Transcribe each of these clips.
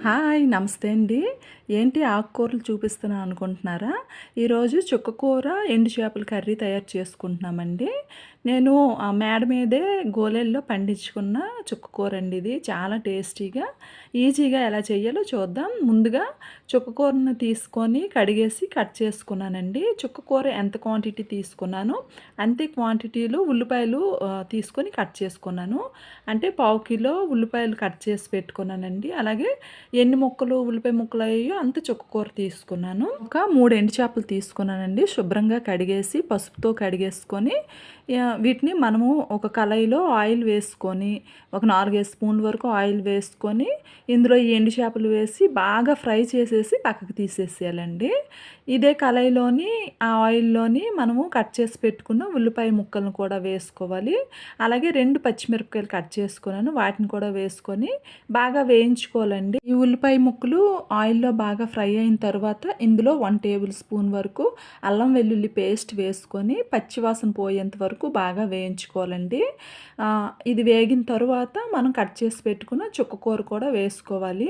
Hi! నమస్తే అండి. ఏంటి ఆకుకూరలు చూపిస్తున్నా అనుకుంటున్నారా? ఈరోజు చుక్కకూర, ఎండు చేపల కర్రీ తయారు చేసుకుంటున్నామండి. నేను మేడ మీదే గోలెల్లో పండించుకున్న చుక్కకూర అండి ఇది. చాలా టేస్టీగా, ఈజీగా ఎలా చేయాలో చూద్దాం. ముందుగా చుక్కకూరను తీసుకొని కడిగేసి కట్ చేసుకున్నానండి. చుక్కకూర ఎంత క్వాంటిటీ తీసుకున్నానో అంతే క్వాంటిటీలో ఉల్లిపాయలు తీసుకొని కట్ చేసుకున్నాను. అంటే పావు కిలో ఉల్లిపాయలు కట్ చేసి పెట్టుకున్నానండి. అలాగే ఎన్ని ముక్కలు ఉల్లిపాయ ముక్కలు అయ్యాయో అంత చుక్కకూర తీసుకున్నాను. ఒక 3 ఎండు చేపలు తీసుకున్నానండి. శుభ్రంగా కడిగేసి పసుపుతో కడిగేసుకొని వీటిని మనము ఒక కళాయిలో ఆయిల్ వేసుకొని ఒక 4, 5 స్పూన్ల వరకు ఆయిల్ వేసుకొని ఇందులో ఈ ఎండు చేపలు వేసి బాగా ఫ్రై చేసేసి పక్కకు తీసేసేయాలండి. ఇదే కళాయిలోని ఆ ఆయిల్లోని మనము కట్ చేసి పెట్టుకున్న ఉల్లిపాయ ముక్కలను కూడా వేసుకోవాలి. అలాగే 2 పచ్చిమిరపకాయలు కట్ చేసుకున్నాను. వాటిని కూడా వేసుకొని బాగా వేయించుకోవాలండి. ఈ ఉల్లిపాయ ముక్కలు ఆయిల్లో బాగా ఫ్రై అయిన తర్వాత ఇందులో 1 టేబుల్ స్పూన్ వరకు అల్లం వెల్లుల్లి పేస్ట్ వేసుకొని పచ్చివాసన పోయేంత వరకు బాగా వేయించుకోవాలండి. ఇది వేగిన తర్వాత మనం కట్ చేసి పెట్టుకున్న చుక్కకూర కూడా వేసుకోవాలి.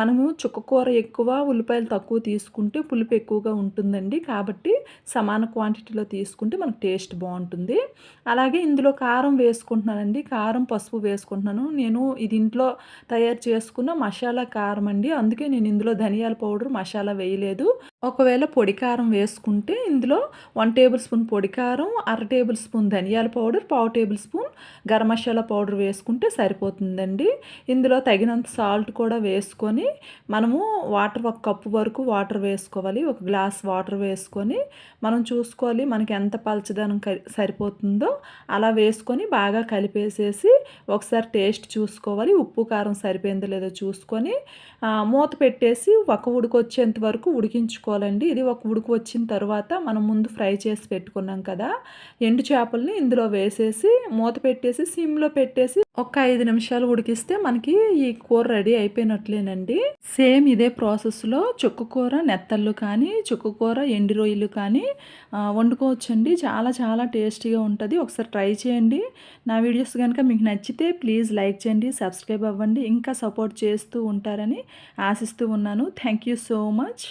మనము చుక్కకూర ఎక్కువ ఉల్లిపాయలు తక్కువ తీసుకుంటే పులుపు ఎక్కువగా ఉంటుందండి. కాబట్టి సమాన క్వాంటిటీలో తీసుకుంటే మనకు టేస్ట్ బాగుంటుంది. అలాగే ఇందులో కారం వేసుకుంటున్నానండి. కారం, పసుపు వేసుకుంటున్నాను. నేను ఇది ఇంట్లో తయారు చేసుకున్న మసాలా కారం అండి. అందుకే నేను ఇందులో ధనియాల పౌడర్, మసాలా వేయలేదు. ఒకవేళ పొడి కారం వేసుకుంటే ఇందులో 1 టేబుల్ స్పూన్ పొడి కారం, అర టేబుల్ స్పూన్ ధనియాల పౌడర్, పావు table spoon garam masala powder వేసుకుంటే సరిపోతుందండి. ఇందులో తగినంత సాల్ట్ కూడా వేసుకొని మనము వాటర్ ఒక కప్పు వరకు వాటర్ వేసుకోవాలి. ఒక గ్లాస్ వాటర్ వేసుకొని మనం చూసుకోవాలి మనకి ఎంత పలచదనం సరిపోతుందో అలా వేసుకొని బాగా కలిపేసేసి ఒకసారి టేస్ట్ చూసుకోవాలి. ఉప్పు కారం సరిపోయిందో లేదో చూసుకొని మూత పెట్టేసి ఒక ఉడుకు వచ్చేంత వరకు ఉడికించుకోవాలండి. ఇది ఒక ఉడుకు వచ్చిన తర్వాత మనం ముందు ఫ్రై చేసి పెట్టుకున్నాం కదా ఎండు చేపల్ని ఇందులో వేసేసి మూత పెట్టేసి సిమ్లో పెట్టేసి ఒక 5 నిమిషాలు ఉడికిస్తే మనకి ఈ కూర రెడీ అయిపోయినట్లేనండి. సేమ్ ఇదే ప్రాసెస్లో చుక్కకూర నెత్తళ్ళు కానీ, చుక్కకూర ఎండు రొయ్యలు కానీ వండుకోవచ్చండి. చాలా చాలా టేస్టీగా ఉంటుంది. ఒకసారి ట్రై చేయండి. నా వీడియోస్ కనుక మీకు నచ్చితే ప్లీజ్ లైక్ చేయండి, సబ్స్క్రైబ్ అవ్వండి. ఇంకా సపోర్ట్ చేస్తూ ఉంటారని ఆశిస్తూ ఉన్నాను. Thank you so much.